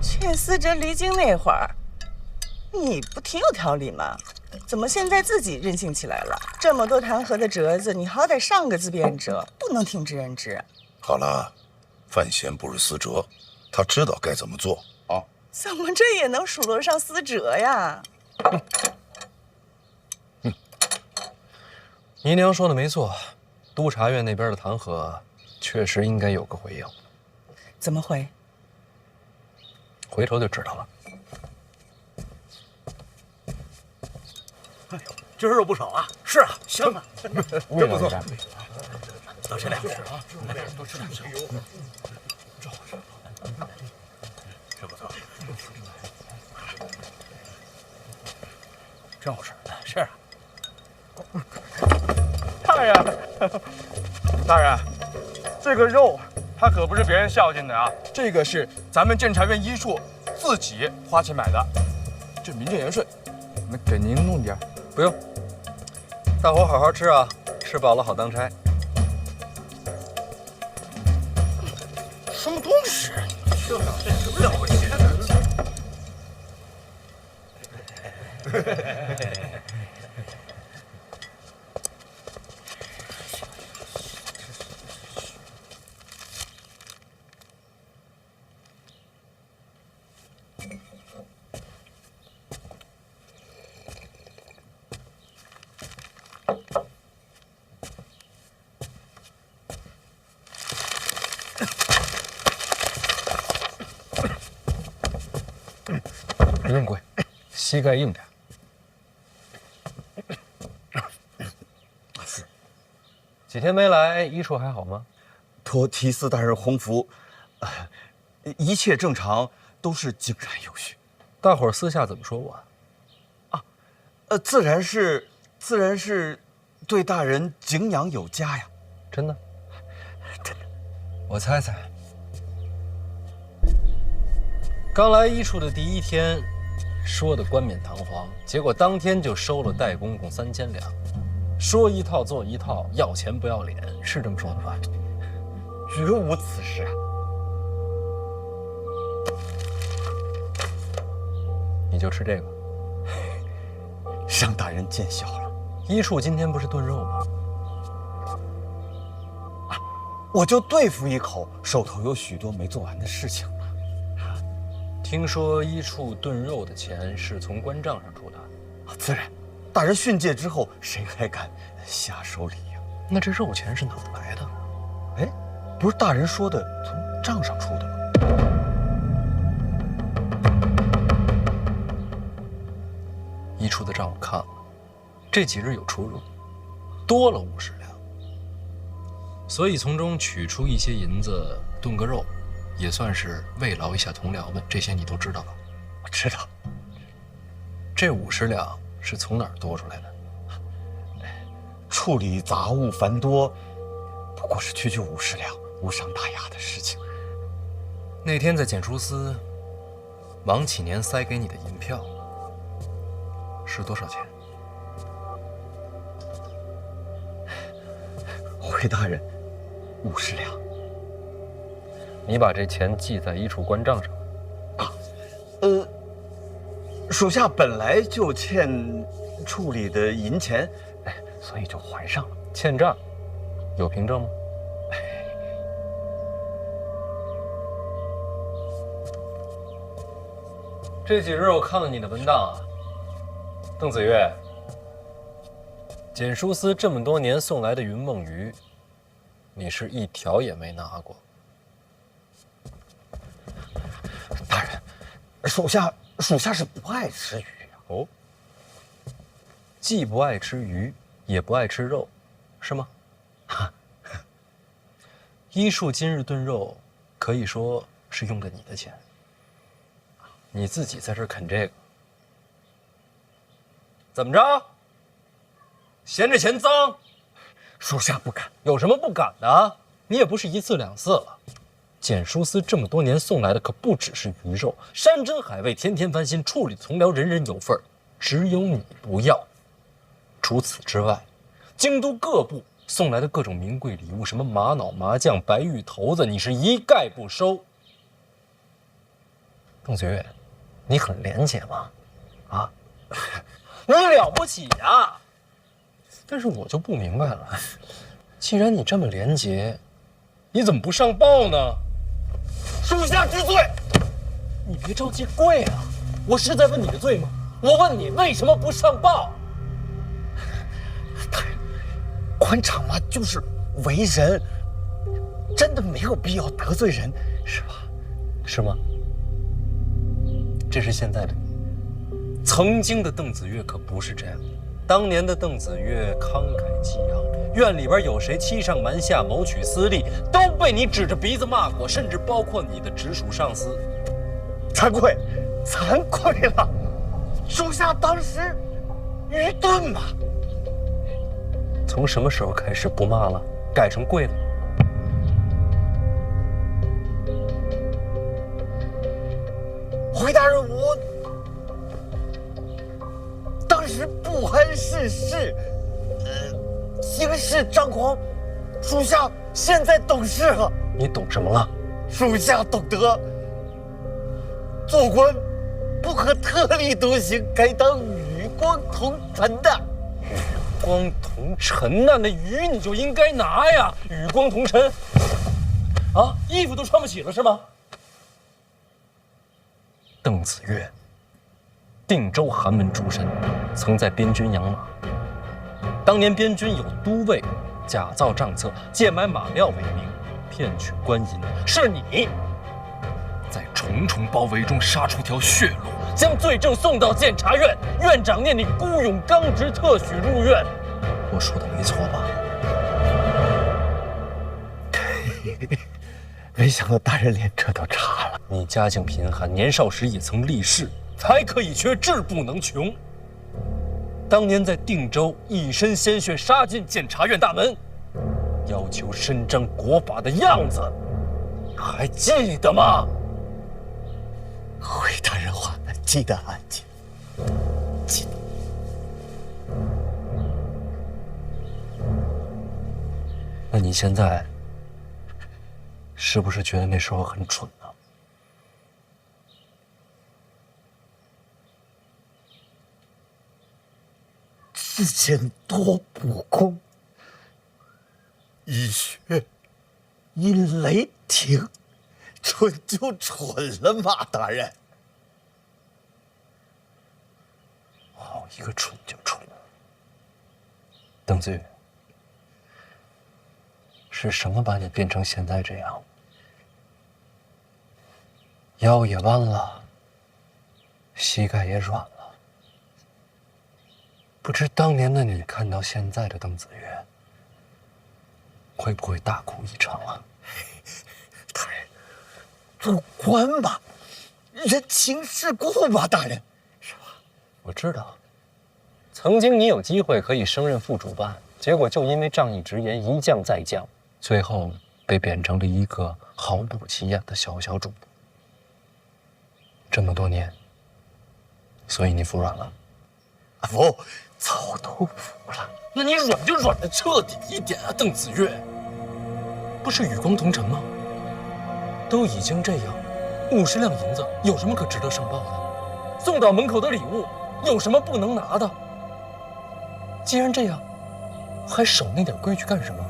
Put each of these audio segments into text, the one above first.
劝思哲离京那会儿，你不挺有条理吗？怎么现在自己任性起来了？这么多弹劾的折子，你好歹上个自便折，不能听之任之。好了，范闲不是思哲，他知道该怎么做啊。怎么这也能数落上思哲呀？姨娘说的没错，督察院那边的弹劾确实应该有个回应。怎么回？回头就知道了。哎呦，今儿肉不少啊！是啊，香啊，真不错。多吃点，多吃点，这好吃，这不错，真好吃。是啊。大人，大人，这个肉它可不是别人孝敬的啊，这个是咱们监察院医处自己花钱买的，这名正言顺。能给您弄点？不用，大伙好好吃啊，吃饱了好当差。什么东西？这什么了不起？不用跪，膝盖硬点。是。几天没来，医处还好吗？托提司大人洪福，一切正常，都是井然有序。大伙儿私下怎么说我啊？自然是对大人敬仰有加呀。真的？真的。我猜猜。刚来医处的第一天，说的冠冕堂皇，结果当天就收了戴公公3000两，说一套做一套，要钱不要脸，是这么说的吧？绝无此事啊！你就吃这个，让大人见笑了。医处今天不是炖肉吗？我就对付一口，手头有许多没做完的事情。听说医处炖肉的钱是从官账上出的，自然，大人训诫之后，谁还敢下手礼呀？那这肉钱是哪儿来的？哎，不是大人说的从账上出的吗？医处的账我看了，这几日有出入，多了50两，所以从中取出一些银子炖个肉。也算是慰劳一下同僚们，这些你都知道吧？我知道。这50两是从哪儿多出来的？处理杂物繁多，不过是区区50两，无伤大雅的事情。那天在检书司，王启年塞给你的银票是多少钱？回大人，50两。你把这钱记在医处官账上啊？属下本来就欠处里的银钱，所以就还上了。欠账，有凭证吗？这几日我看了你的文档啊，邓子越，检书司这么多年送来的云梦鱼，你是一条也没拿过。大人，属下是不爱吃鱼啊。哦，既不爱吃鱼，也不爱吃肉，是吗？医处今日炖肉，可以说是用的你的钱。你自己在这啃这个，怎么着？嫌这钱脏？属下不敢。有什么不敢的？你也不是1次2次了。检书司这么多年送来的可不只是鱼肉，山珍海味天天翻新，处理的同僚人人有份儿，只有你不要。除此之外，京都各部送来的各种名贵礼物，什么玛瑙、麻将、白玉头子，你是一概不收。邓子越，你很廉洁吗？啊，你了不起呀！但是我就不明白了，既然你这么廉洁，你怎么不上报呢？属下知罪。你别着急跪啊！我是在问你的罪吗？我问你为什么不上报？大人，官场嘛，就是为人，真的没有必要得罪人，是吧？是吗？这是现在的你，曾经的邓子越可不是这样。当年的邓子越慷慨激昂，院里边有谁欺上瞒下、谋取私利，都被你指着鼻子骂过，甚至包括你的直属上司。惭愧，惭愧了，属下当时愚钝嘛。从什么时候开始不骂了，改成跪了？回大人，我当时不谙世事，行事张狂，属下现在懂事了。你懂什么了？属下懂得，做官不可特立独行，该当与光同尘的。与光同尘呐，那鱼你就应该拿呀！与光同尘，啊，衣服都穿不起了是吗？邓子越，定州寒门出身，曾在边军养马。当年边军有都尉假造账册，借买马料为名，骗取官银。是你，在重重包围中杀出条血路，将罪证送到监察院。院长念你孤勇刚直，特许入院。我说的没错吧？没想到大人连这都查了。你家境贫寒，年少时也曾立誓，才可以缺，志不能穷。当年在定州，一身鲜血杀进监察院大门，要求伸张国法的样子，还记得吗？回大人话，记得啊，记得。那你现在是不是觉得那时候很蠢呢？之前多补功，一血因雷霆，蠢就蠢了嘛，大人。好一个蠢就蠢！邓子越，是什么把你变成现在这样？腰也弯了，膝盖也软了。不知当年的你看到现在的邓子越，会不会大哭一场啊？大人，做官嘛，人情世故嘛，大人，是吧？我知道，曾经你有机会可以升任副主办，结果就因为仗义直言，一降再降，最后被贬成了一个毫不起眼的小主播。这么多年，所以你服软了？不，早都服了。那你软就软的彻底一点啊，邓子越！不是与光同尘吗？都已经这样，50两银子有什么可值得上报的？送到门口的礼物有什么不能拿的？既然这样，还守那点规矩干什么？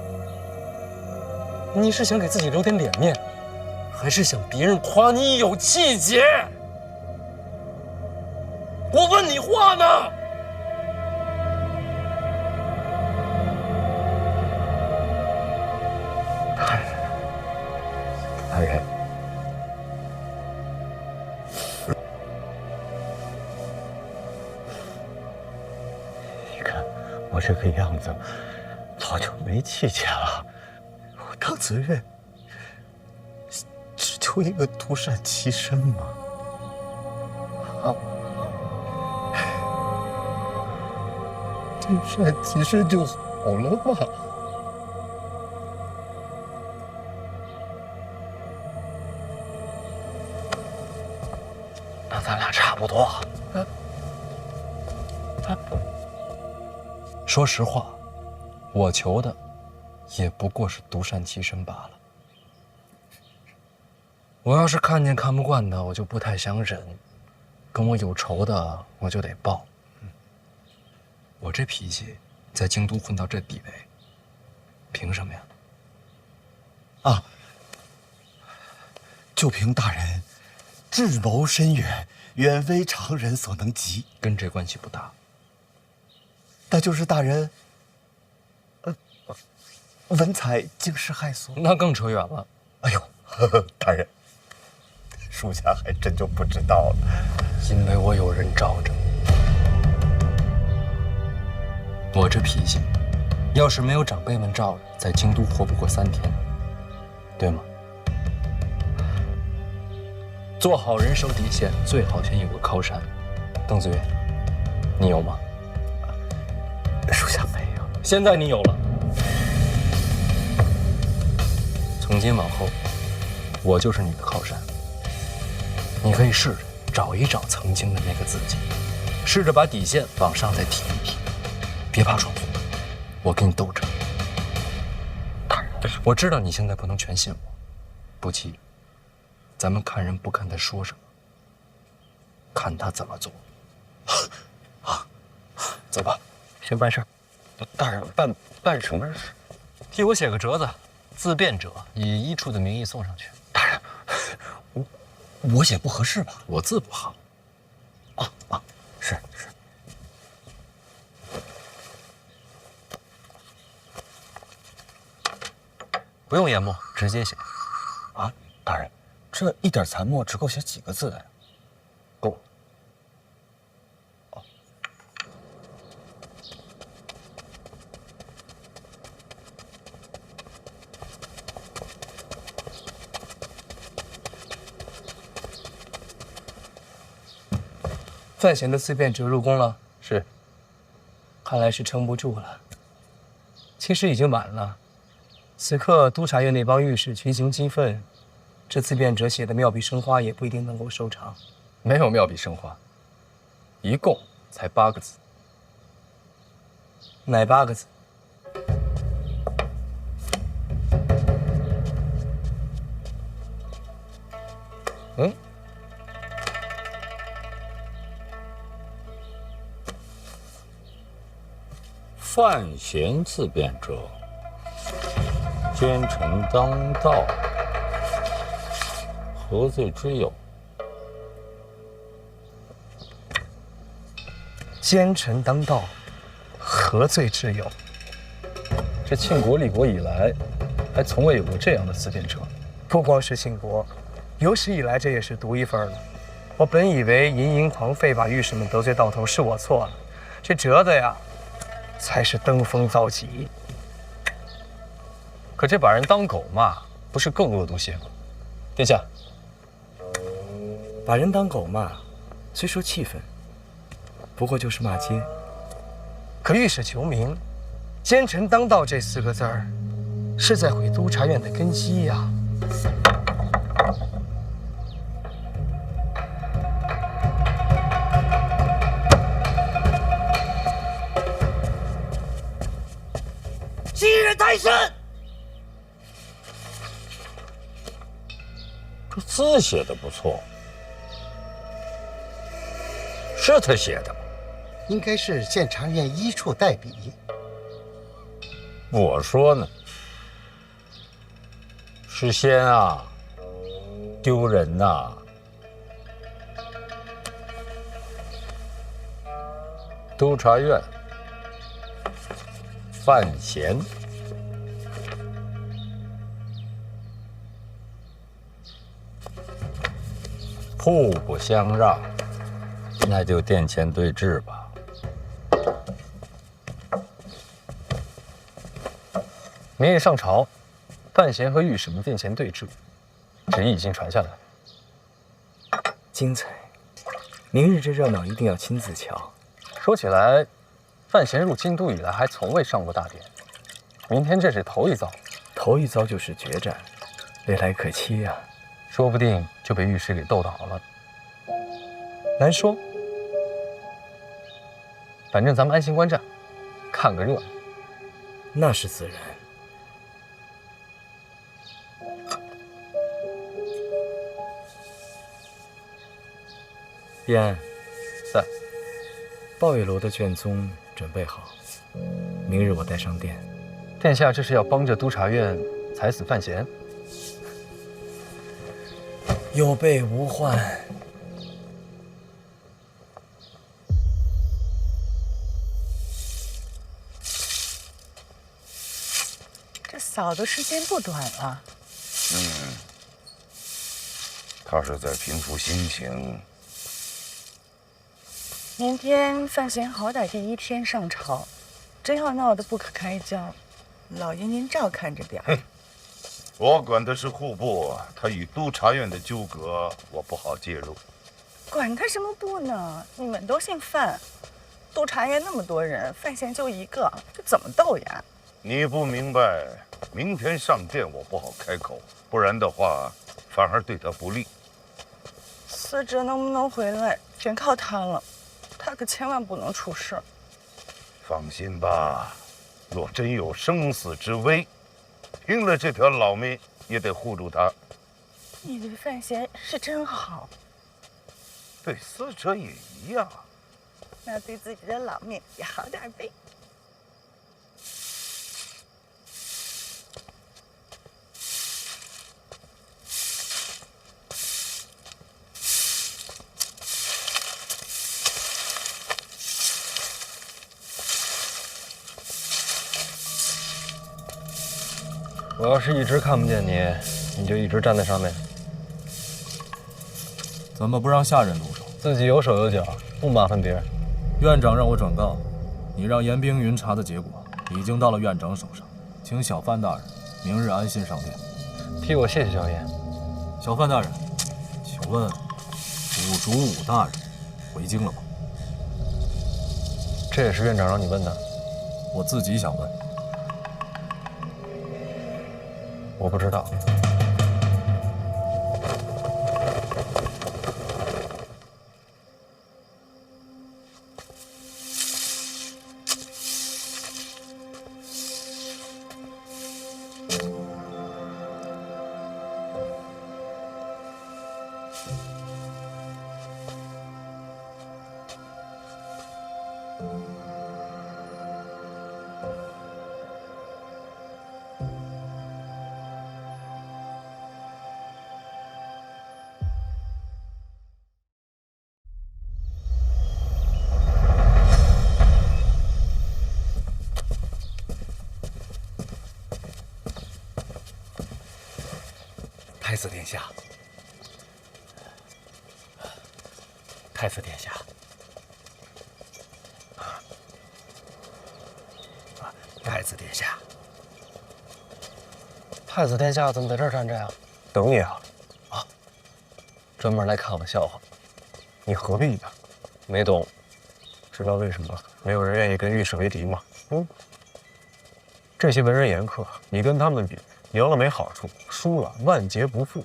你是想给自己留点脸面，还是想别人夸你有气节？我问你话呢！大人，你看我这个样子，早就没气节了。我邓子越只求一个独善其身嘛。啊，独善其身就好了嘛。那咱俩差不多。说实话，我求的也不过是独善其身罢了。我要是看见看不惯的，我就不太想忍；跟我有仇的，我就得报。我这脾气，在京都混到这地位，凭什么呀？啊，就凭大人智谋深远，远非常人所能及。跟这关系不大。那就是大人，文采惊世骇俗。那更扯远了。哎呦，大人，属下还真就不知道了。因为我有人罩着。我这脾气，要是没有长辈们罩着，在京都活不过3天，对吗？做好人守底线，最好先有个靠山。邓子云，你有吗？属下没有。现在你有了。从今往后，我就是你的靠山。你可以试着找一找曾经的那个自己，试着把底线往上再提一提，别怕闯红灯，我跟你斗着。我知道你现在不能全信我，不急，咱们看人不看他说什么，看他怎么做。啊，走吧，先办事儿。大人办什么事？替我写个折子，自辩者以医处的名义送上去。大人，我写不合适吧？我字不好。是。不用研墨，直接写。啊，大人，这一点残墨只够写几个字的呀？够了。范闲的自辩者入宫了，是。看来是撑不住了。其实已经晚了，此刻督察院那帮御史群情激愤，这自辩者写的妙笔生花也不一定能够收场。没有妙笔生花，一共才8个字。哪8个字？范闲自辩者，奸臣当道，何罪之有？奸臣当道，何罪之有？这庆国立国以来，还从未有过这样的自辩者。不光是庆国，有史以来这也是独一份了。我本以为淫淫狂吠把御史们得罪到头，是我错了。这折子呀，才是登峰造极。可这把人当狗骂，不是更恶毒些吗？殿下，把人当狗骂，虽说气愤，不过就是骂街。可御史求名，奸臣当道这4个字儿，是在毁督察院的根基呀。今日太甚！这字写的不错，是他写的吗？应该是监察院医处代笔。我说呢，是先啊，丢人呐！督察院范闲，互不相让，那就殿前对质吧。明日上朝，范闲和御史们殿前对质，旨意已经传下来。精彩！明日这热闹一定要亲自瞧。说起来，范闲入京都以来还从未上过大典，明天这是头一遭。头一遭就是决战，未来可期呀。说不定就被御史给斗倒了。难说。反正咱们安心观战，看个热闹。那是自然。殿在。豹月楼的卷宗准备好，明日我带上殿。殿下这是要帮着督察院裁死范闲？有备无患。这嫂子时间不短了。他是在平复心情。明天范闲好歹第一天上朝，真要闹得不可开交，老爷您照看着点儿。我管的是户部，他与督察院的纠葛，我不好介入。管他什么部呢？你们都姓范，督察院那么多人，范闲就一个，这怎么斗呀？你不明白，明天上殿我不好开口，不然的话，反而对他不利。司哲能不能回来，全靠他了。他可千万不能出事。放心吧，若真有生死之危，拼了这条老命也得护住他。你对范闲是真好，对司哲也一样。那对自己的老命也好点呗。我要是一直看不见你，你就一直站在上面。怎么不让下人入手？自己有手有脚，不麻烦别人。院长让我转告，你让严冰云查的结果已经到了院长手上，请小范大人明日安心上殿。替我谢谢小爷。小范大人，请问五主武大人回京了吗？这也是院长让你问的。我自己想问。我不知道。太子殿下，太子殿下，太子殿下，太子殿下怎么在这儿站着呀？等你啊！啊，专门来看我笑话。你何必呀？没懂。知道为什么没有人愿意跟御史为敌吗？这些文人言客，你跟他们比，赢了没好处，输了万劫不复。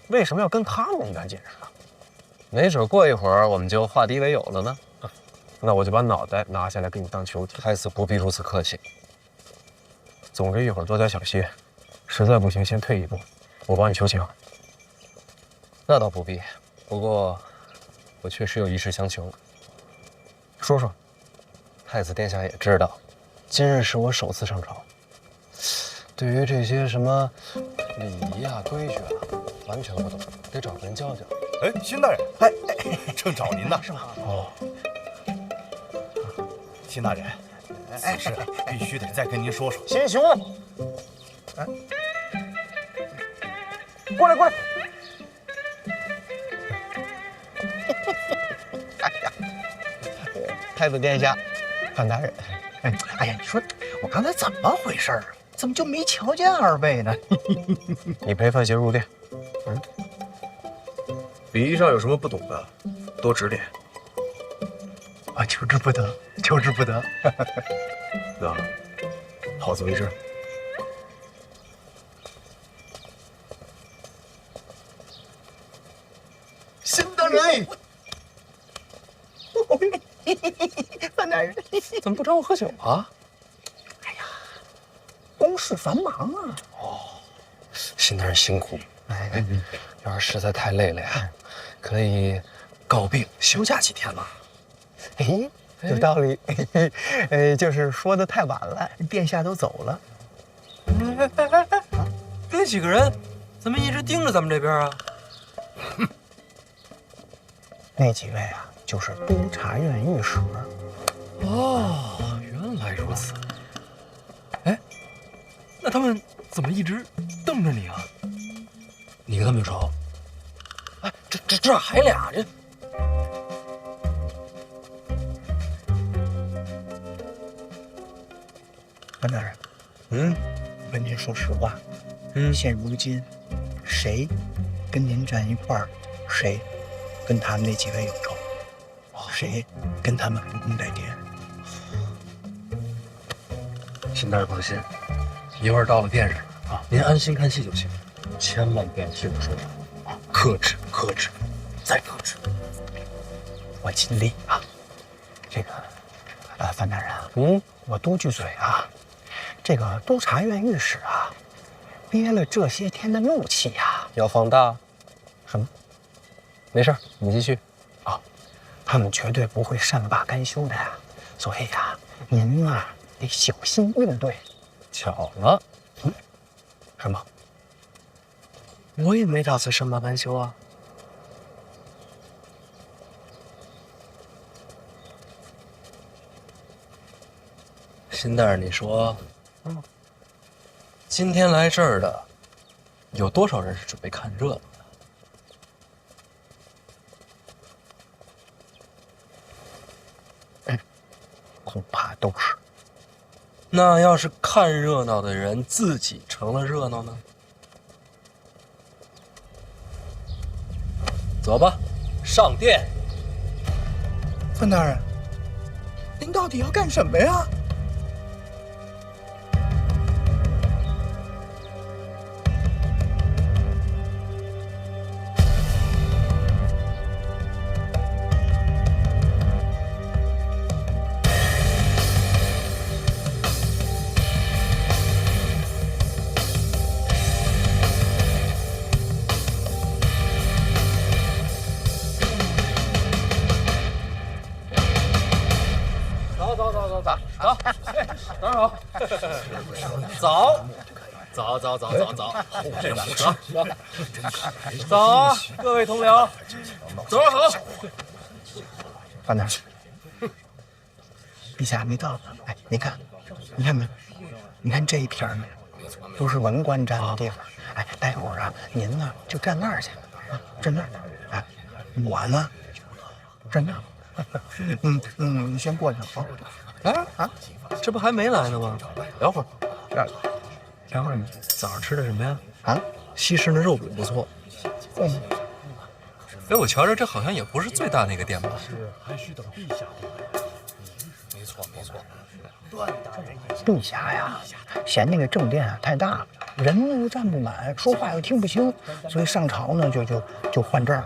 为什么要跟他们一般见识啊？没准过一会儿我们就化敌为友了呢。那我就把脑袋拿下来给你当球体。太子不必如此客气。总之一会儿多加小心，实在不行先退一步，我帮你求情。那倒不必，不过我确实有一事相求。说说。太子殿下也知道，今日是我首次上朝，对于这些什么礼仪啊、规矩啊，完全不懂，得找个人教教。哎，辛大人，正找您呢。是吗？哦，辛大人，此事必须得再跟您说说。贤兄，过来过来。哎呀，太子殿下，范大人，哎呀，你说我刚才怎么回事啊？怎么就没瞧见二位呢？你陪范闲入殿。礼仪上有什么不懂的，多指点。啊，求之不得，求之不得。那好自为之。辛大人，范大人，怎么不找我喝酒啊？哎呀，公事繁忙啊。哦，辛大人辛苦。要是实在太累了呀，可以告病休假几天了。哎，有道理。就是说的太晚了，殿下都走了。那几个人怎么一直盯着咱们这边啊？那几位啊，就是督察院御史。哦，原来如此。哎，那他们怎么一直瞪着你啊？你跟他们有仇？哎，这还俩人。关大人，问您说实话，现如今谁跟您站一块儿，谁跟他们那几位有仇，谁跟他们不共戴天？秦大人放心，一会儿到了殿上啊，您安心看戏就行，千万别随我说话啊，克制，克制，再克制。我尽力啊。这个，范大人，我多句嘴啊。这个督察院御史啊，憋了这些天的怒气呀，要放大？什么？没事，你继续。啊，他们绝对不会善罢甘休的呀。所以呀，您啊得小心应对。巧了，什么？我也没打算善罢甘休啊。辛大人，你说，今天来这儿的有多少人是准备看热闹的？恐怕都是。那要是看热闹的人自己成了热闹呢？走吧，上殿。范大人，您到底要干什么呀？早啊，各位同僚，早上好。范大人，陛下还没到呢。哎，您看没？你看这一片儿都是文官站的地方。哎，待会儿啊，您呢就站那儿去，站那儿。哎，我呢站那儿。你先过去啊。哎，这不还没来呢吗？聊会儿。聊会儿。早上吃的什么呀？啊，西市的肉饼不错。哎，我瞧着这好像也不是最大那个店吧？还需等陛下。没错。陛下呀，嫌那个正殿啊太大了，人又站不满，说话又听不清，所以上朝呢就换这儿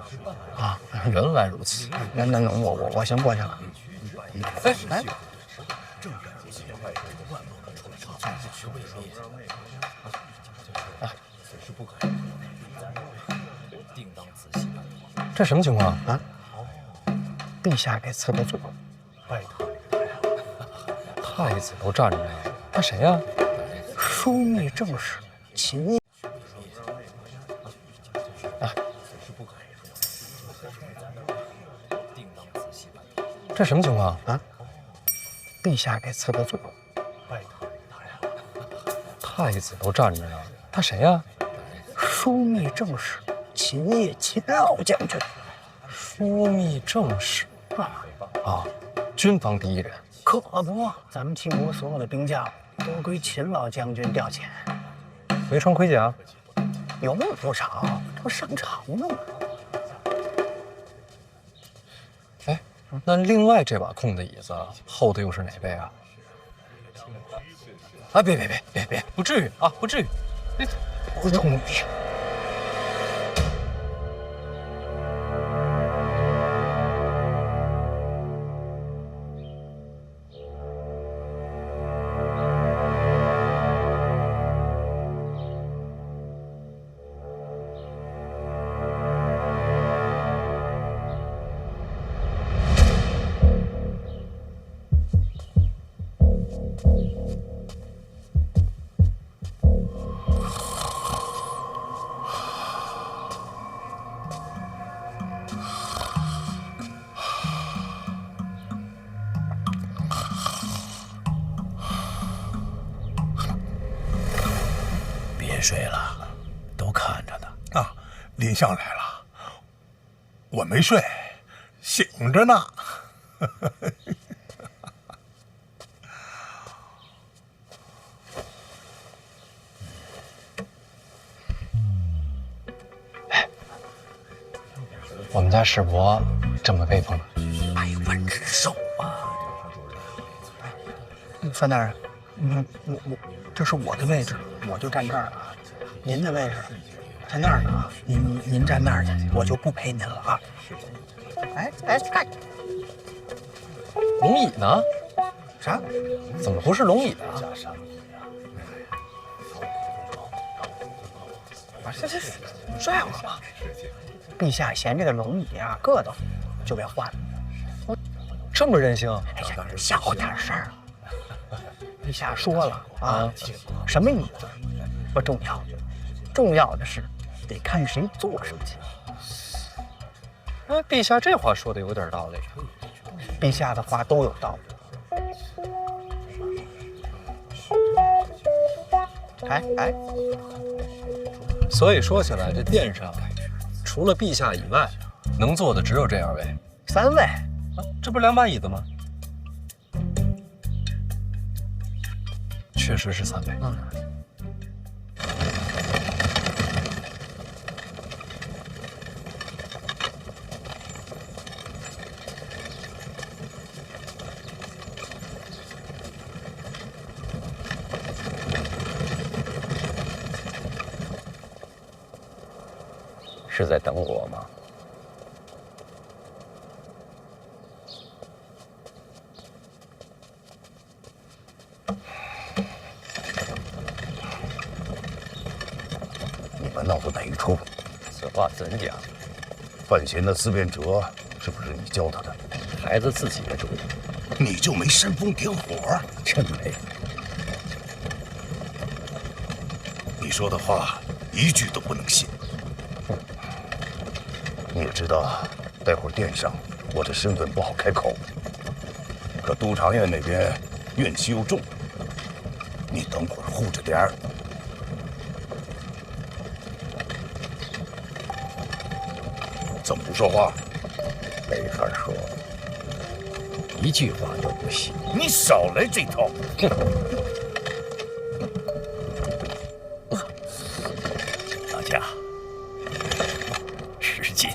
啊。原来如此。那我先过去了。哎。这什么情况啊？陛下给赐的罪。太子都站着呢，他谁呀？枢密正使秦业。这什么情况啊？陛下给赐的罪。太子都站着呢，他谁呀？枢密正使秦业秦老将军。枢密正使啊，军方第一人。可不，咱们秦国所有的兵将都归秦老将军调遣。没穿盔甲？有不少，都上朝呢嘛。哎，那另外这把空的椅子后头又是哪位啊？啊，别，不至于啊，不至于。不容易。睡了，都看着呢。啊，林相来了，我没睡，醒着呢。我们家世伯这么威风，百万之寿啊！范大人，我这是我的位置，我就站这儿啊。您的位置在那儿呢啊，您站那儿去，我就不陪您了啊。哎，龙椅呢？啥？怎么不是龙椅啊？这帅我吧？陛下嫌这个龙椅啊硌得慌，就给换了。这么任性？哎呀，小点声儿。陛下说了啊，什么椅子不重要，重要的是得看谁坐上去。哎，陛下这话说的有点道理。陛下的话都有道理。哎，所以说起来，这殿上除了陛下以外，能坐的只有这2位。 3位，这不是2把椅子吗？确实是3位。是在等我吗？你们闹的哪一出？此话怎讲？范闲的思辨辙是不是你教他的？孩子自己的主意，你就没煽风点火？真没。你说的话一句都不能信。你也知道，待会儿殿上我的身份不好开口，可督察院那边怨气又重，你等会儿护着点儿。怎么不说话？没法说，一句话都不行。你少来这套！大家使劲。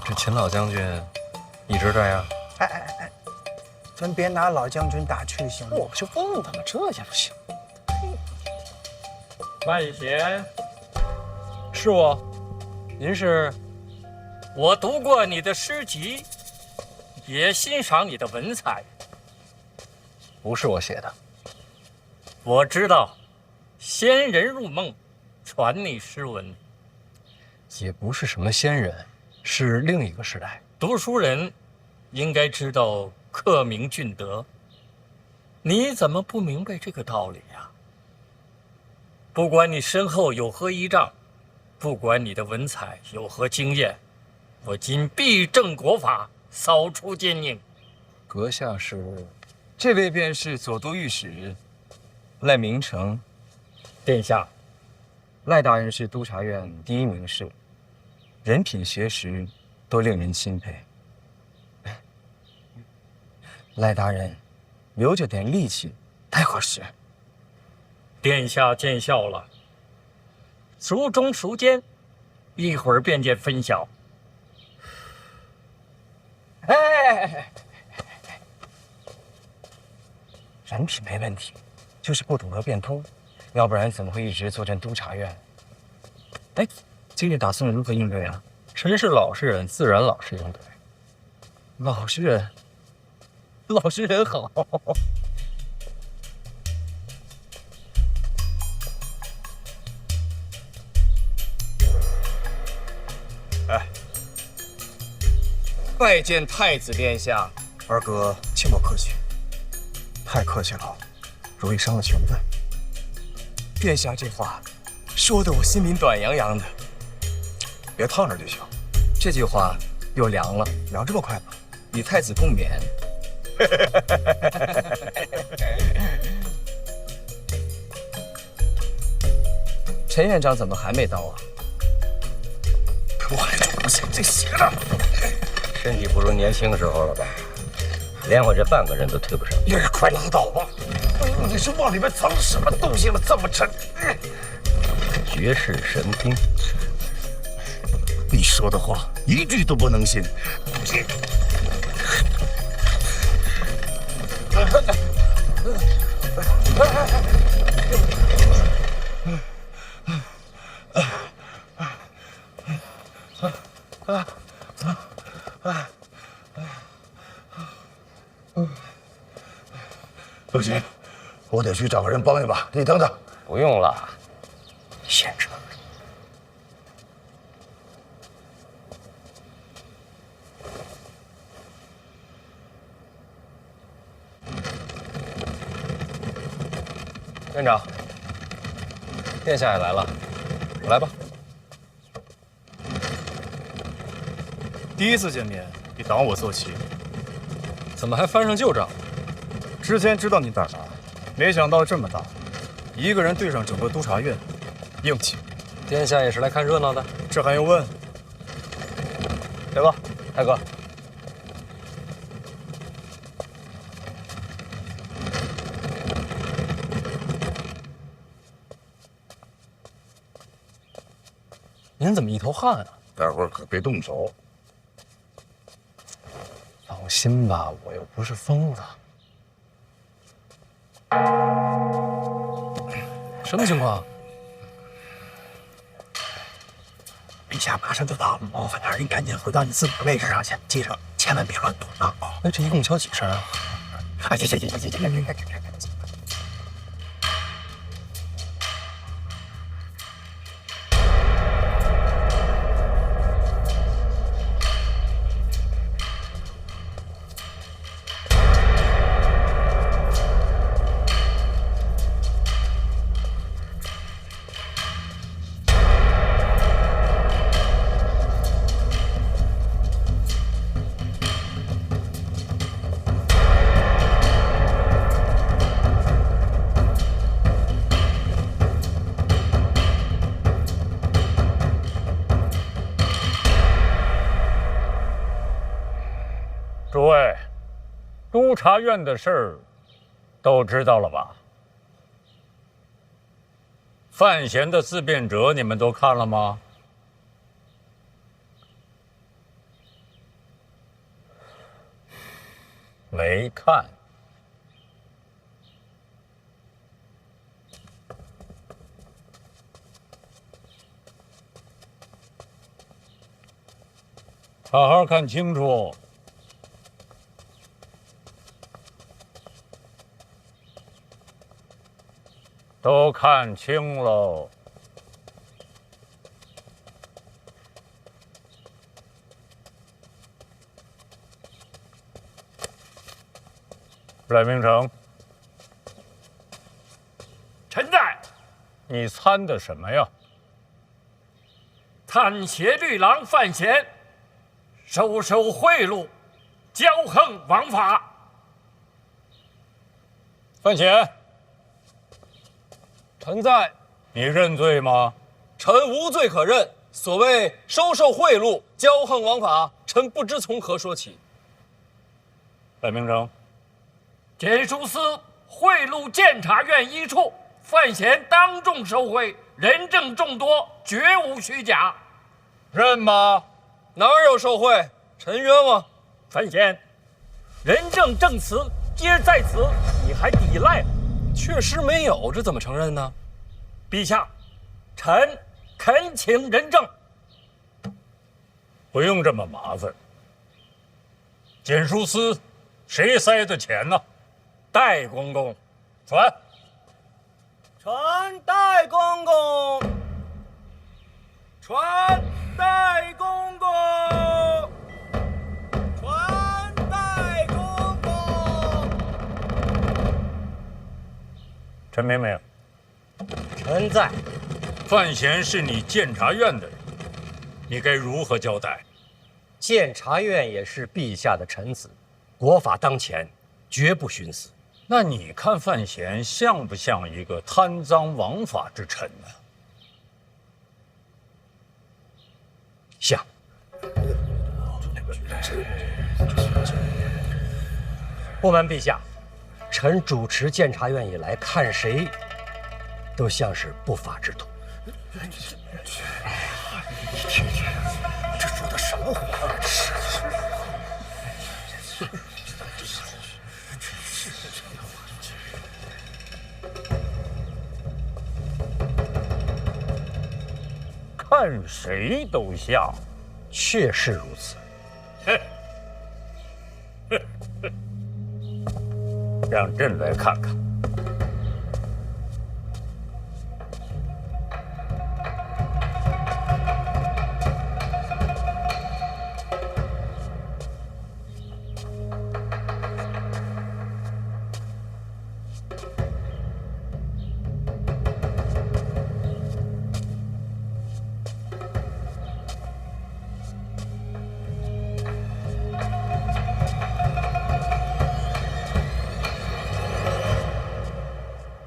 这秦老将军一直这样？哎，咱别拿老将军打趣行吗？我就问他们，这也不行。范闲，是我，您是？我读过你的诗集，也欣赏你的文采。不是我写的。我知道，仙人入梦，传你诗文。也不是什么仙人，是另一个时代。读书人应该知道克明俊德，你怎么不明白这个道理呀？不管你身后有何依仗，不管你的文采有何经验，我今必正国法，扫除奸佞。阁下是？这位便是左都御史赖明成。殿下，赖大人是督察院第一名士，人品学识都令人钦佩。赖大人留着点力气，太合适。殿下见笑了。孰忠孰奸，一会儿便见分晓。哎，人品没问题，就是不懂得变通，要不然怎么会一直坐镇督察院？哎，今日打算如何应对啊？臣是老实人，自然老实应对。老实人，老实人好。哎，拜见太子殿下。二哥，切莫客气，太客气了，容易伤了情分。殿下这话说的我心里暖洋洋的。别烫着就行。这句话又凉了，凉这么快吗？与太子共勉。陈院长怎么还没到啊？我还就不信这邪了。身体不如年轻时候了吧？连我这半个人都推不上。你快拉倒吧！你是往里面藏什么东西了？这么沉？绝世神兵。你说的话一句都不能信。不行，我得去找个人帮一把。你等等。不用了，先撤。院长，殿下也来了，来吧。第一次见面，以挡我做起，怎么还翻上旧账？之前知道你胆大，没想到这么大，一个人对上整个督察院，硬气。殿下也是来看热闹的，这还用问？来吧，大哥。您怎么一头汗啊？待会儿可别动手。放心吧，我又不是疯子。什么情况？陛下马上就到了，麻烦点，你赶紧回到你自己的位置上去，记着千万别乱动啊！哎，这一共敲几声啊？哎，行。诸位，督察院的事儿都知道了吧？范闲的自辩者你们都看了吗？没看。好好看清楚。都看清喽。赖明成，臣在。你参的什么呀？探协律郎范闲，收贿赂，骄横枉法。范闲，臣在。你认罪吗？臣无罪可认。所谓收受贿赂、骄横枉法，臣不知从何说起。赖明成，检书司贿赂监察院一处，范闲当众受贿，人证众多，绝无虚假。认吗？哪有受贿？臣冤枉。范闲，人证证词皆在此，你还抵赖？确实没有，这怎么承认呢？陛下，臣恳请人证。不用这么麻烦。检书司谁塞的钱呢？戴公公。传。传戴公公。传戴公公。传戴公公。陈明明，臣在。范闲是你监察院的人，你该如何交代？监察院也是陛下的臣子，国法当前，绝不徇私。那你看范闲像不像一个贪赃枉法之臣呢？像。不瞒陛下，臣主持监察院以来，看谁都像是不法之徒。这说的什么话？看谁都像，确是如此。让朕来看看。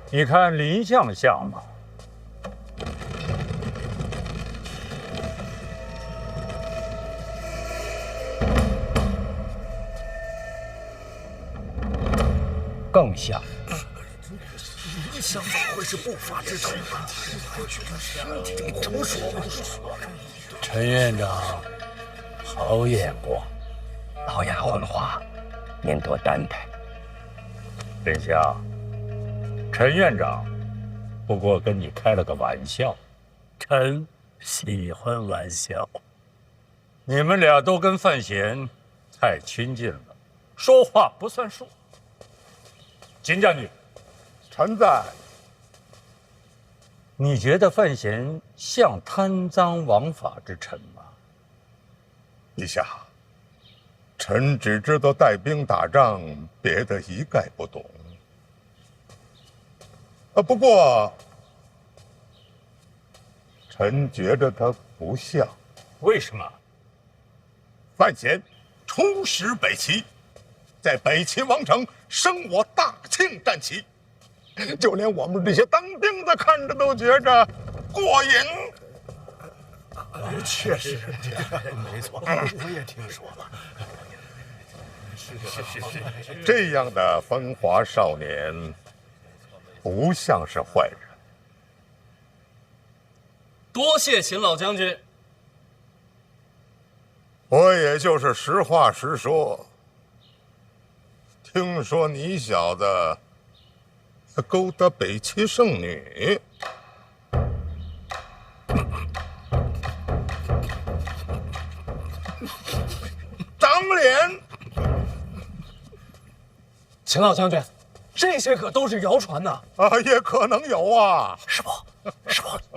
你看林相像吗？更像。林相怎么会是不法之徒啊？你这么说，陈院长，好眼光。老丫鬟话，您多担待。林相。陈院长，不过跟你开了个玩笑。臣喜欢玩笑。你们俩都跟范闲太亲近了，说话不算数。金将军，臣在。你觉得范闲像贪赃枉法之臣吗？陛下，臣只知道带兵打仗，别的一概不懂。不过，臣觉得他不像。为什么？范闲出使北齐，在北齐王城升我大庆战旗，就连我们这些当兵的看着都觉着过瘾。确实，没错，我也听说了。是。这样的风华少年，不像是坏人。多谢秦老将军。我也就是实话实说。听说你小子勾搭北齐圣女，长脸。秦老将军，这些可都是谣传呐！也可能有啊。师傅，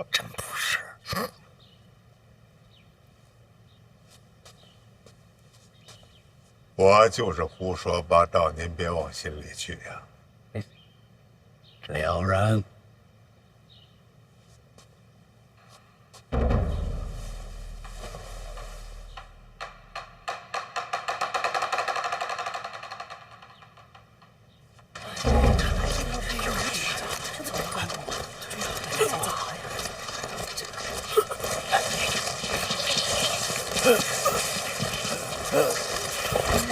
真不是。我就是胡说八道，您别往心里去呀。了然。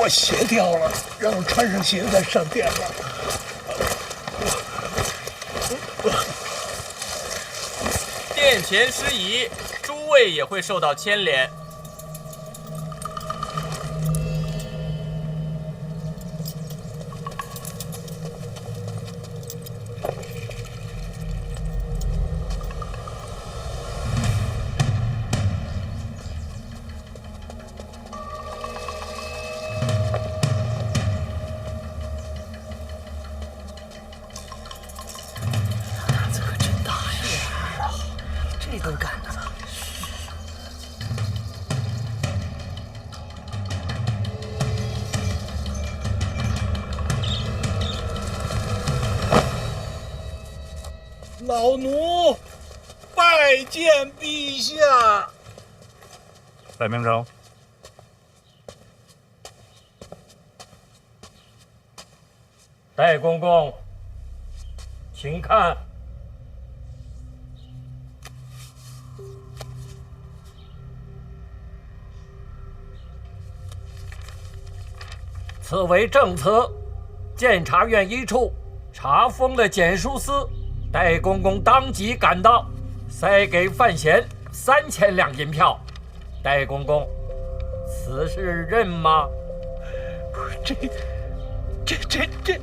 我鞋掉了，让我穿上鞋再上殿吧。殿前失仪，诸位也会受到牵连。老奴拜见陛下。赖明成，戴公公，请看。此为证词，监察院一处查封了检书司，戴公公当即赶到，塞给范闲3000两银票。戴公公，此事认吗？不是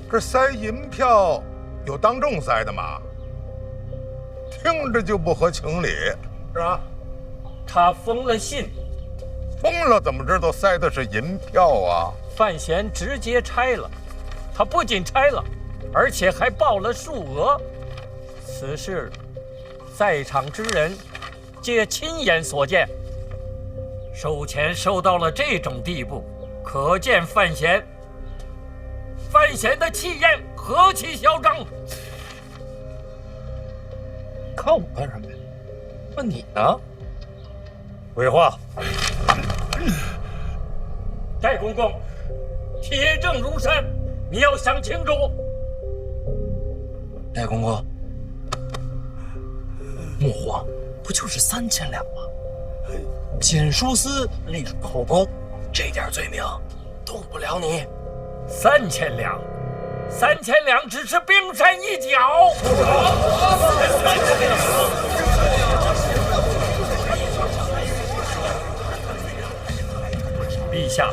这塞银票有当众塞的吗？听着就不合情理，是吧？他封了信，封了怎么知道塞的是银票啊？范闲直接拆了，他不仅拆了，而且还报了数额。此事在场之人皆亲眼所见，收钱收到了这种地步，可见范闲的气焰何其嚣张！看我干什么呀？问你呢？回话。戴公公，铁证如山，你要想清楚。戴公公，木皇不就是3000两吗？检书司隶属后宫，这点罪名动不了你。3000两，3000两只是冰山一角。陛下，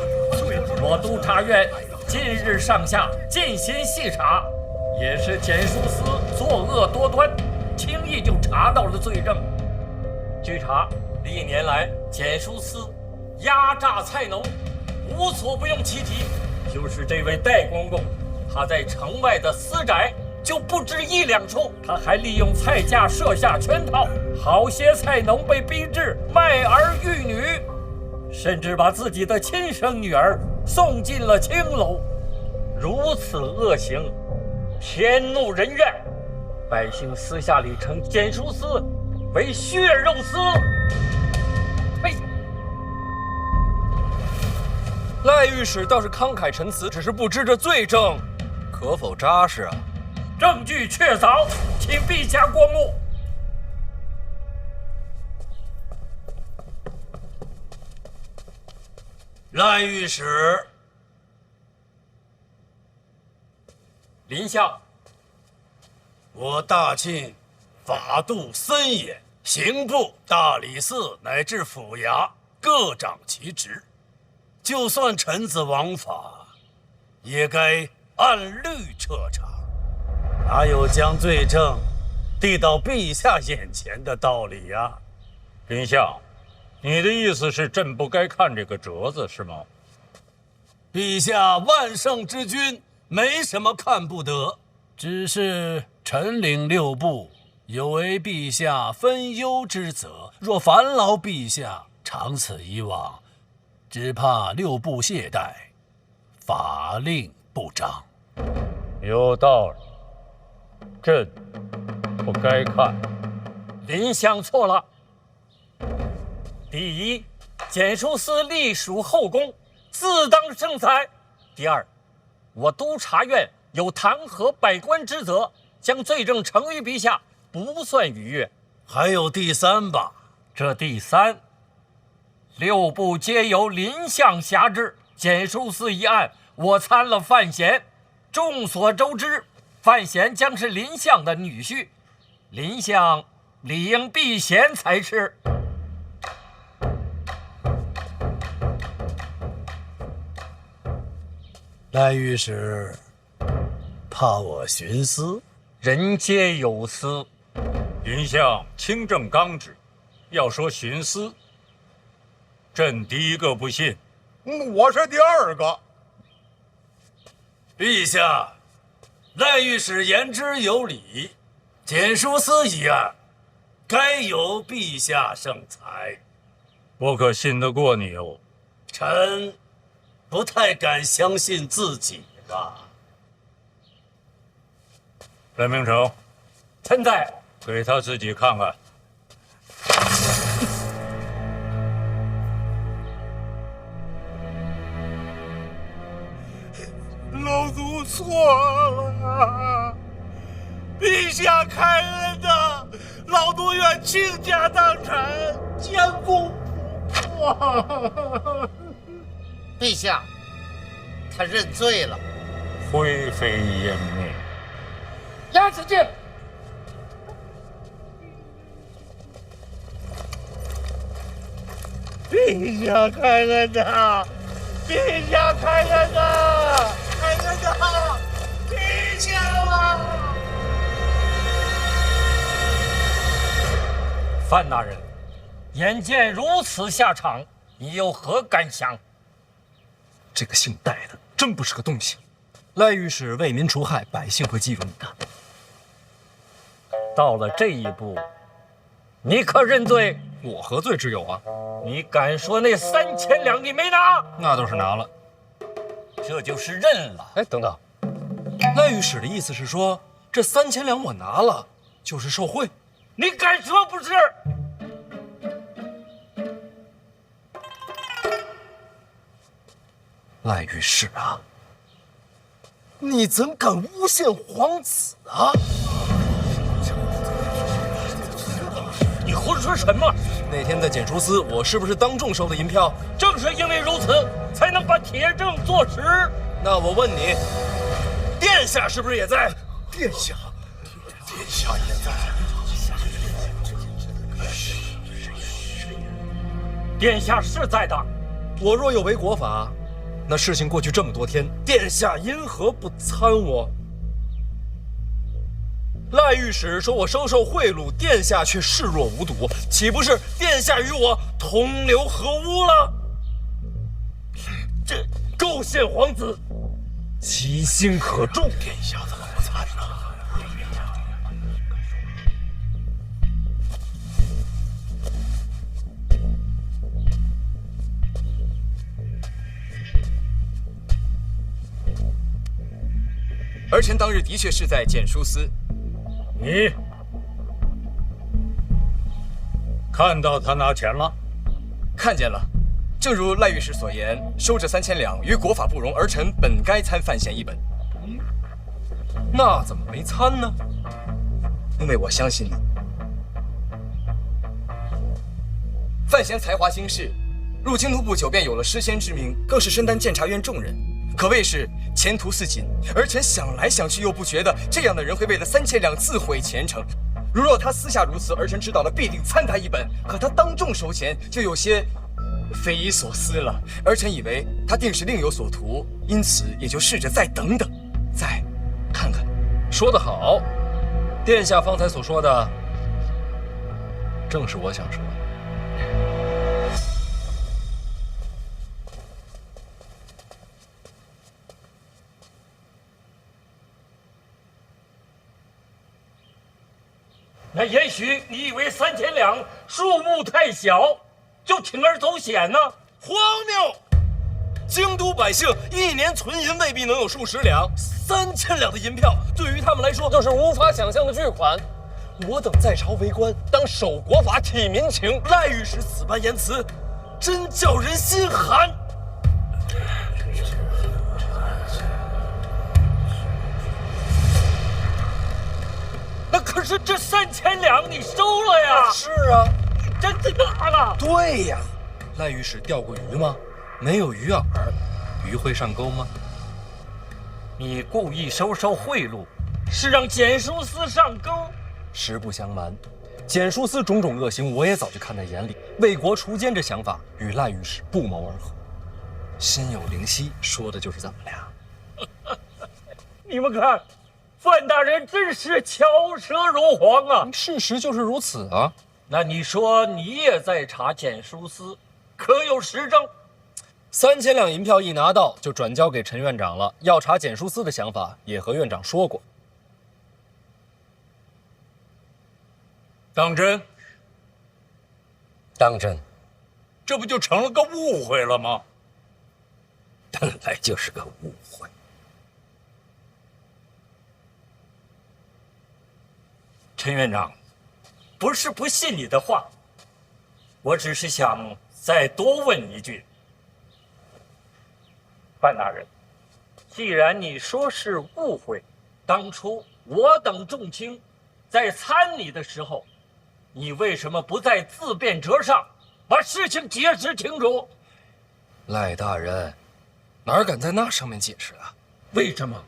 我督察院近日上下进行细查，也是检书司作恶多端，轻易就查到了罪证。据查，历年来检书司压榨菜农，无所不用其极。就是这位戴公公，他在城外的私宅就不止1、2处，他还利用菜价设下圈套，好些菜农被逼至卖儿育女，甚至把自己的亲生女儿送进了青楼。如此恶行，天怒人怨，百姓私下里称检书司为血肉司。呸！赖御史倒是慷慨陈词，只是不知这罪证可否扎实啊？证据确凿，请陛下过目。赖御史，林相，我大庆法度森严，刑部、大理寺乃至府衙各掌其职。就算臣子枉法，也该按律彻查，哪有将罪证递到陛下眼前的道理呀？林相，你的意思是朕不该看这个折子是吗？陛下万圣之君，没什么看不得，只是臣领6部，有违陛下分忧之责。若烦劳陛下，长此以往，只怕6部懈怠，法令不彰。有道理，朕不该看。林相错了。第一，检书司隶属后宫，自当盛裁；第二，我督察院有弹劾百官之责，将罪证呈于陛下，不算逾越。还有第三吧？这第三，6部皆由林相辖制，检书司一案，我参了范闲。众所周知，范闲将是林相的女婿，林相理应避嫌才是。赖御史，怕我徇私？人皆有私。林相清正刚直，要说徇私，朕第一个不信。我是第2个。陛下，赖御史言之有理，检书司一案，该由陛下圣裁。我可信得过你哦？臣不太敢相信自己吧。任明成，臣在。给他自己看看。老祖有错了。陛下开恩呐，老奴愿倾家荡产，将功补过。陛下，他认罪了。灰飞烟灭。押子敬。陛下开恩呐！陛下开恩呐！开恩呐！陛下啊！范大人，眼见如此下场，你有何感想？这个姓戴的真不是个东西。赖御史为民除害，百姓会记住你的。到了这一步，你可认罪？我何罪之有啊？你敢说那3000两你没拿？那倒是拿了，这就是认了。哎，等等，赖御史的意思是说，这3000两我拿了，就是受贿？你敢说不是？赖御史啊，你怎敢诬陷皇子啊？你胡说什么？那天在检书司，我是不是当众收的银票？正是因为如此，才能把铁证坐实。那我问你，殿下是不是也在？殿下也在。殿下是在的。我若有违国法，那事情过去这么多天，殿下因何不参我？赖御史说我收受贿赂，殿下却视若无睹，岂不是殿下与我同流合污了？这构陷皇子，其心可诛。殿下怎么不参呢？儿臣当日的确是在检书司。你看到他拿钱了？看见了。正如赖御史所言，收这3000两与国法不容，儿臣本该参范闲一本。那怎么没参呢？因为我相信你。范闲才华经世，入京都不久便有了诗仙之名，更是身担监察院重任，可谓是前途似锦。儿臣想来想去，又不觉得这样的人会为了3000两自毁前程。如若他私下如此，儿臣知道了必定参他一本。可他当众收钱，就有些匪夷所思了。儿臣以为他定是另有所图，因此也就试着再等等，再看看。说得好，殿下方才所说的，正是我想说的。那也许你以为3000两数目太小，就铤而走险呢？荒谬！京都百姓一年存银未必能有数十两，3000两的银票对于他们来说就是无法想象的巨款。我等在朝为官，当守国法、体民情。赖御史此般言辞，真叫人心寒。那可是这3000两你收了呀？是啊，真的拿了。对呀，赖御史钓过鱼吗？没有鱼饵，鱼会上钩吗？你故意收贿赂，是让检书司上钩。实不相瞒，检书司种种恶行，我也早就看在眼里。为国除奸这想法与赖御史不谋而合。心有灵犀，说的就是咱们俩。你们看，范大人真是巧舌如簧啊！事实就是如此啊。那你说你也在查检书司，可有实证？3000两银票一拿到，就转交给陈院长了。要查检书司的想法，也和院长说过。当真？当真。这不就成了个误会了吗？本来就是个误会。陈院长，不是不信你的话，我只是想再多问一句。范大人，既然你说是误会，当初我等众卿在参你的时候，你为什么不在自辩折上把事情解释清楚？赖大人，哪敢在那上面解释啊？为什么？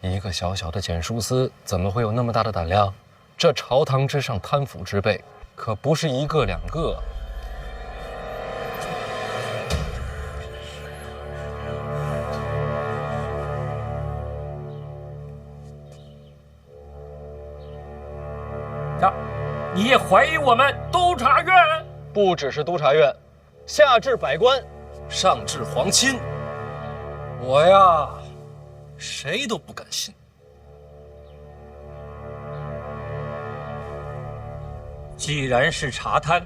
一个小小的检书司，怎么会有那么大的胆量？这朝堂之上贪腐之辈，可不是一个两个。你也怀疑我们督察院？不只是督察院，下至百官，上至皇亲，我呀，谁都不敢信。既然是查贪，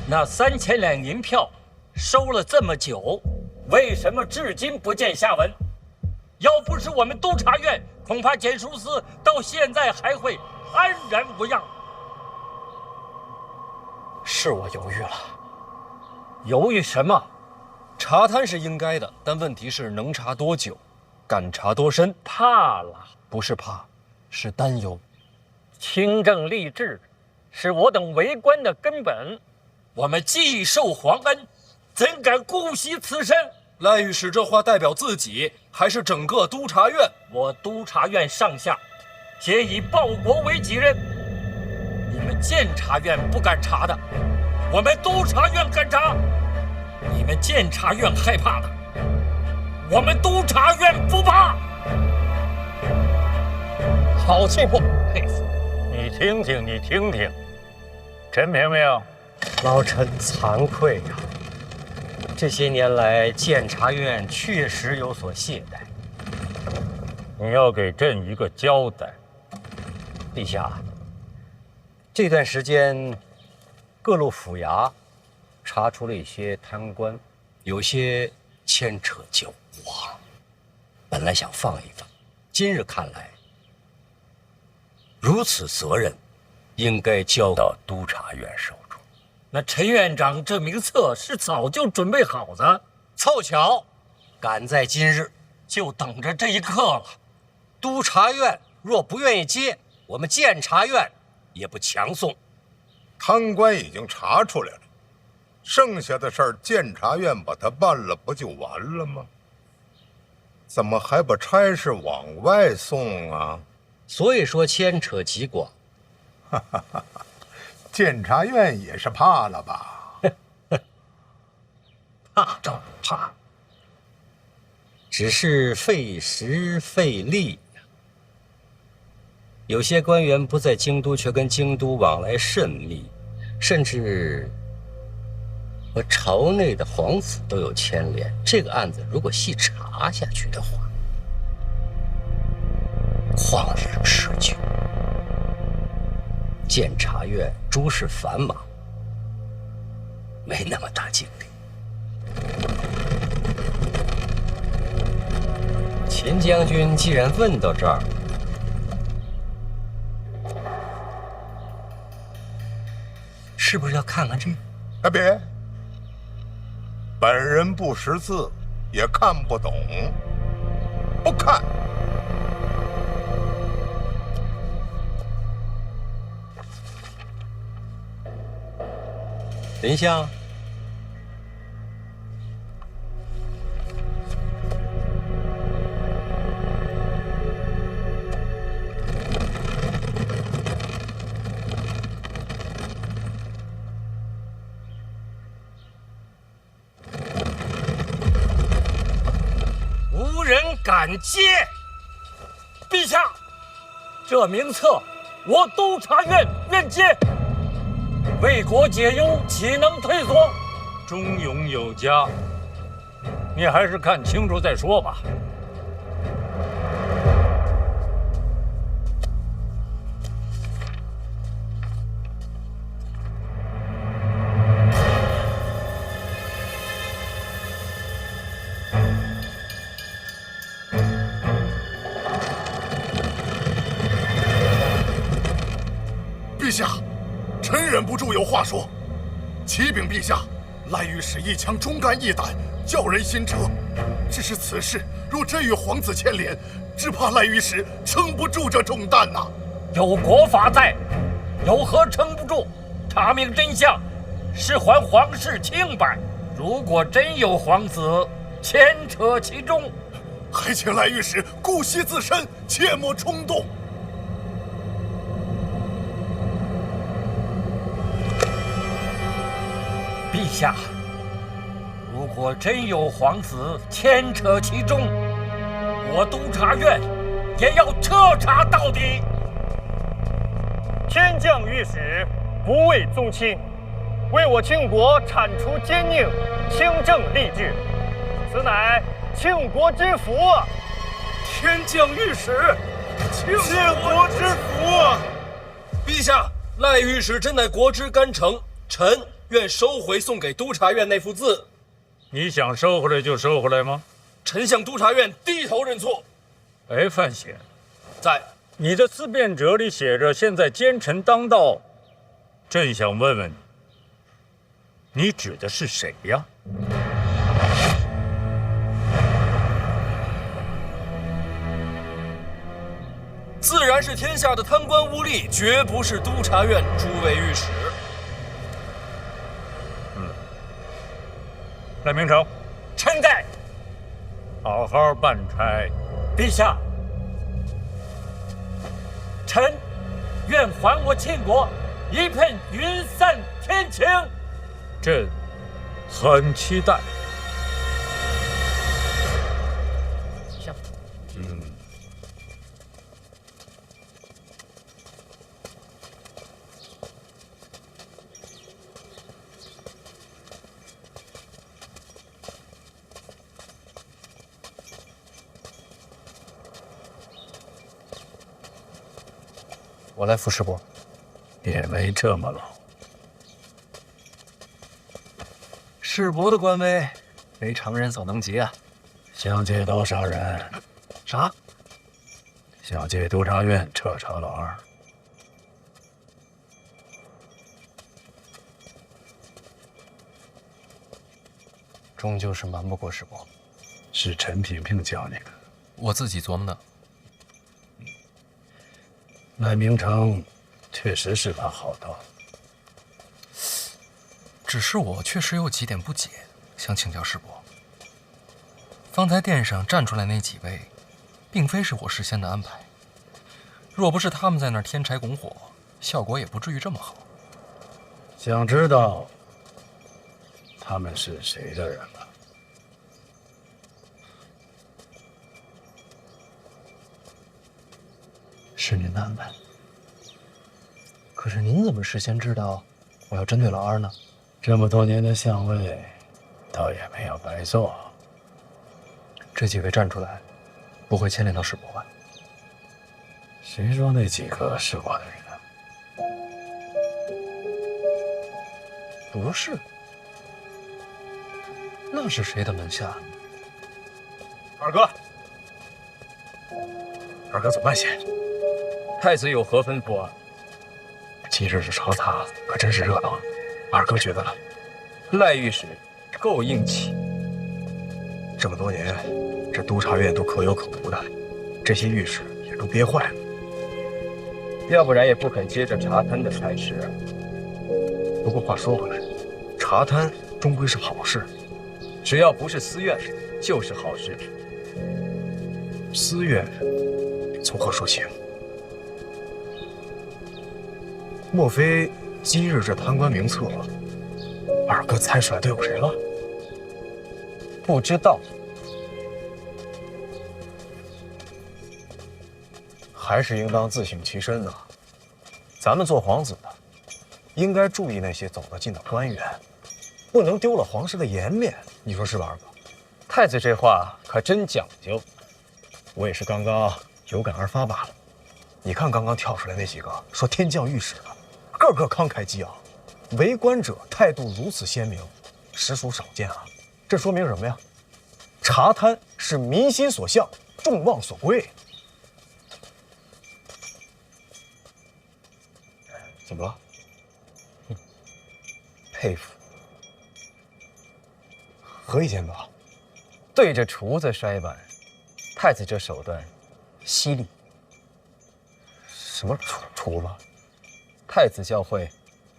那3000两银票收了这么久，为什么至今不见下文？要不是我们督察院，恐怕检书司到现在还会安然无恙。是我犹豫了。犹豫什么？查贪是应该的，但问题是能查多久，敢查多深？怕了？不是怕，是担忧。清正吏治是我等为官的根本，我们既受皇恩，怎敢姑息此身？赖御史这话代表自己，还是整个督察院？我督察院上下皆以报国为己任。你们监察院不敢查的，我们督察院敢查；你们监察院害怕的，我们督察院不怕。好气魄，佩服！你听听，你听听，陈明明，老臣惭愧呀、这些年来，监察院确实有所懈怠。你要给朕一个交代。陛下，这段时间，各路府衙查出了一些贪官，有些牵扯狡猾。本来想放一放，今日看来，如此责任，应该交到督察院手中。那陈院长这名册是早就准备好的，凑巧，赶在今日，就等着这一刻了。督察院若不愿意接，我们监察院也不强送。贪官已经查出来了，剩下的事儿监察院把它办了，不就完了吗？怎么还把差事往外送啊？所以说牵扯极广。监察院也是怕了吧？怕倒不怕，只是费时费力。有些官员不在京都，却跟京都往来甚密，甚至和朝内的皇子都有牵连。这个案子如果细查下去的话，旷日持久。监察院诸事繁忙，没那么大精力。秦将军既然问到这儿，是不是要看看这个？啊，别！本人不识字，也看不懂，不看。丞相，无人敢接。陛下，这名册我督察院愿接。为国解忧，岂能退缩？忠勇有加，你还是看清楚再说吧。陛下，臣忍不住有话说。启禀陛下，赖御史一腔忠肝义胆，叫人心折。只是此事若真与皇子牵连，只怕赖御史撑不住这重担呐。有国法在，有何撑不住？查明真相，是还皇室清白。如果真有皇子牵扯其中，还请赖御史顾惜自身，切莫冲动。陛下，如果真有皇子牵扯其中，我督察院也要彻查到底。天降御史不畏宗亲，为我庆国铲除奸佞，清正吏治，此乃庆国之福啊！天降御史，庆国之福啊！陛下，赖御史真乃国之干臣，臣愿收回送给督察院那幅字。你想收回来就收回来吗？臣向督察院低头认错。哎，范闲，在。你的自辩者里写着现在奸臣当道，朕想问问你指的是谁呀？自然是天下的贪官污吏，绝不是督察院诸位御史。赖明成，臣在。好好办差。陛下，臣愿还我庆国一片云散天晴。朕很期待。我来扶世伯，也没这么老。世伯的官威，非常人所能及啊！想借多少人？啥？想借督察院彻查老二。终究是瞒不过世伯。是陈萍萍教你的？我自己琢磨的。赖明成确实是把好刀，只是我确实有几点不解，想请教世伯。方才殿上站出来那几位，并非是我事先的安排。若不是他们在那儿添柴拱火，效果也不至于这么好。想知道他们是谁的人吗？是您的安排。可是您怎么事先知道我要针对老二呢？这么多年的相位，倒也没有白做。这几位站出来，不会牵连到世伯吧？谁说那几个是我的人啊？不是。那是谁的门下？二哥，二哥走慢些。太子有何吩咐啊？今日这查查可真是热闹。二哥觉得呢？赖御史够硬气。这么多年，这督察院都可有可无的，这些御史也都憋坏了。要不然也不肯接着查贪的差事啊。不过话说回来，查贪终归是好事，只要不是私怨，就是好事。私怨从何说起？莫非今日这贪官名册，二哥猜出来都有谁了？不知道。还是应当自省其身啊！咱们做皇子的，应该注意那些走得近的官员，不能丢了皇室的颜面。你说是吧，二哥？太子这话可真讲究。我也是刚刚有感而发罢了。你看刚刚跳出来那几个说天降御史的，个个慷慨激昂，为官者态度如此鲜明，实属少见啊！这说明什么呀？查贪是民心所向，众望所归。怎么了？佩服。何以见得？对着厨子摔板，太子这手段犀利。什么厨子？太子教诲，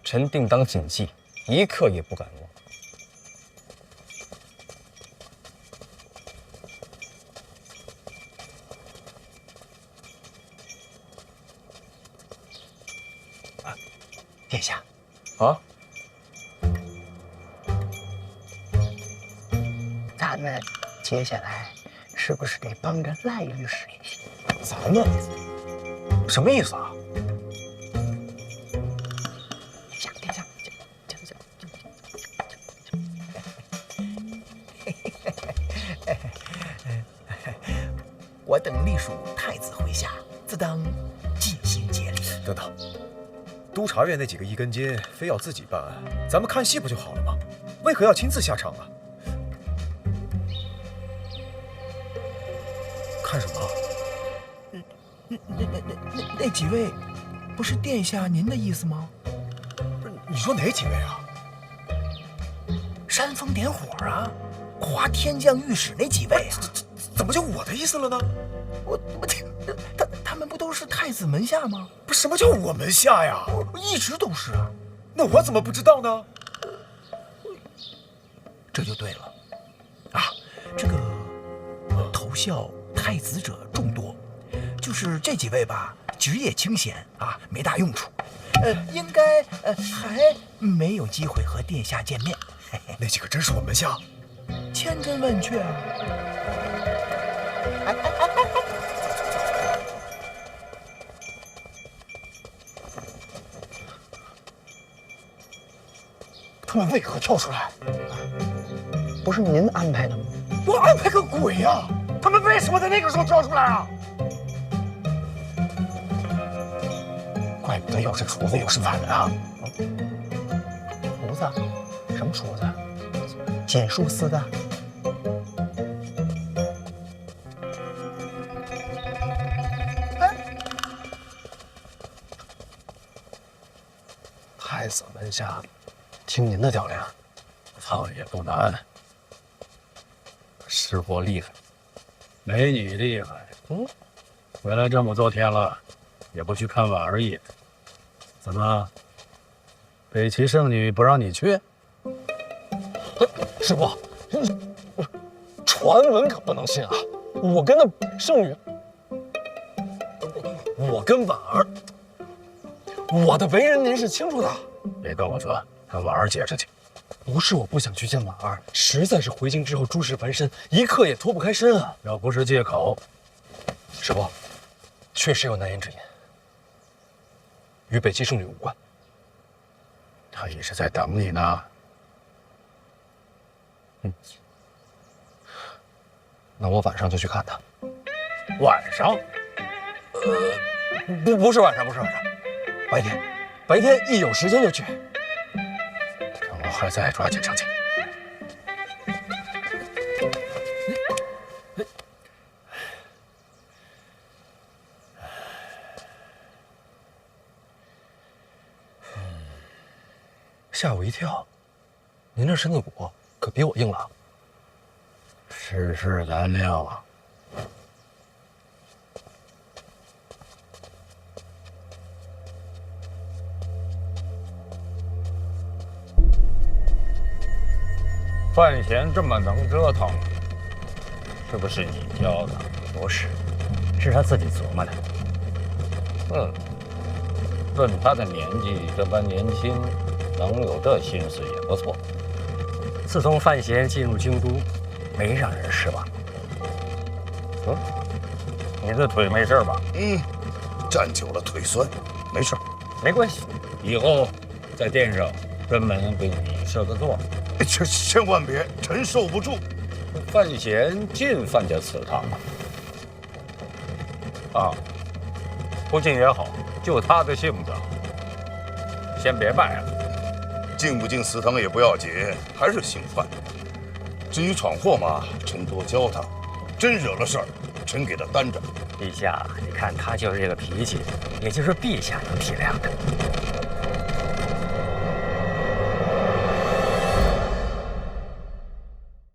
臣定当谨记，一刻也不敢忘。殿下，啊，咱们接下来是不是得帮着赖御史一些？咱们什么意思啊？殿下，我等隶属太子麾下，自当尽心竭力。等等，督察院那几个一根筋非要自己办案，咱们看戏不就好了吗？为何要亲自下场啊？看什么？那几位，不是殿下您的意思吗？不是，你说哪几位啊？煽风点火啊，夸天降御史那几位啊？怎么就我的意思了呢？他们不都是太子门下吗？不是，什么叫我门下呀？一直都是啊。那我怎么不知道呢？这就对了啊，这个投效太子者众多，就是这几位吧，职业清闲啊，没大用处。应该还没有机会和殿下见面。那几个真是我门下？千真万确啊！他们为何跳出来？不是您安排的吗？我安排个鬼呀！他们为什么在那个时候跳出来啊？怪不得又是厨子又是犯人啊！厨子？什么厨子？简书司的。太子门下，听您的调令，操也不难。师伯厉害，没你厉害。回来这么多天了，也不去看婉儿一眼。怎么，北齐圣女不让你去？师伯，传闻可不能信啊！我跟那圣女，我跟婉儿，我的为人您是清楚的。别跟我说，跟婉儿解释去。不是我不想去见婉儿，实在是回京之后诸事繁身，一刻也脱不开身啊！要不是借口，师伯，确实有难言之隐，与北齐圣女无关。她也是在等你呢。那我晚上就去看她。晚上？不是晚上，白天一有时间就去。等我还在，抓紧上去。吓我一跳，您这身子骨可比我硬朗。世事难料啊。范闲这么能折腾，是不是你教的？不是，是他自己琢磨的。论他的年纪这般年轻，能有这心思也不错。自从范闲进入京都，没让人失望。你的腿没事吧？站久了腿酸，没事。没关系，以后在殿上专门给你设个座。千万别，臣受不住。范闲进范家祠堂啊，不进也好，就他的性子，先别拜了。进不进祠堂也不要紧，还是姓范。至于闯祸嘛，臣多教他。真惹了事儿，臣给他担着。陛下，你看他就是这个脾气，也就是陛下能体谅的。